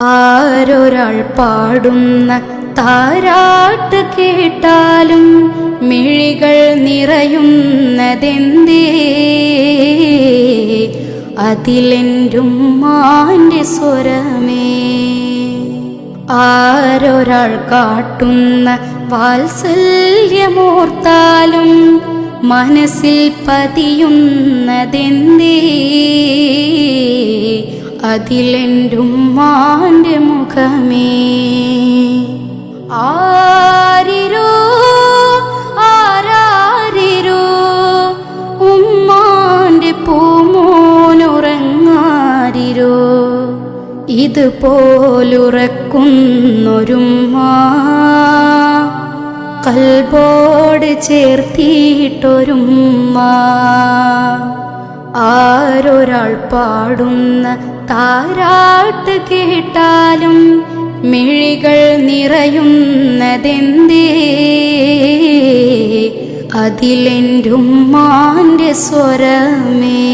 ആരൊരാൾ പാടുന്ന താരാട്ട് കേട്ടാലും മിഴികൾ നിറയുന്നതെന്തേ? അതിലെൻ്റുമ്മാൻ്റെ സ്വരമേ. ആരൊരാൾ കാട്ടുന്ന വാത്സല്യമോർത്താലും മനസ്സിൽ പതിയുന്നതെന്തേ? അതിലെൻ്റുമ്മാൻ്റെ മുഖമേ. ആരിരോ ആരാരിരോ ഉമ്മാൻ്റെ പൂമോനുറങ്ങാരിരോ, ഇതുപോലുറക്കുന്നൊരുമ്മ കൽബോട് ചേർത്തിയിട്ടൊരുമ്മ. ആരൊരാൾ പാടുന്ന താരാട്ട് കേട്ടാലും മിഴികൾ നിറയുന്നതെന്തേ? അതിലെൻ്റുമ്മാൻ്റെ സ്വരമേ.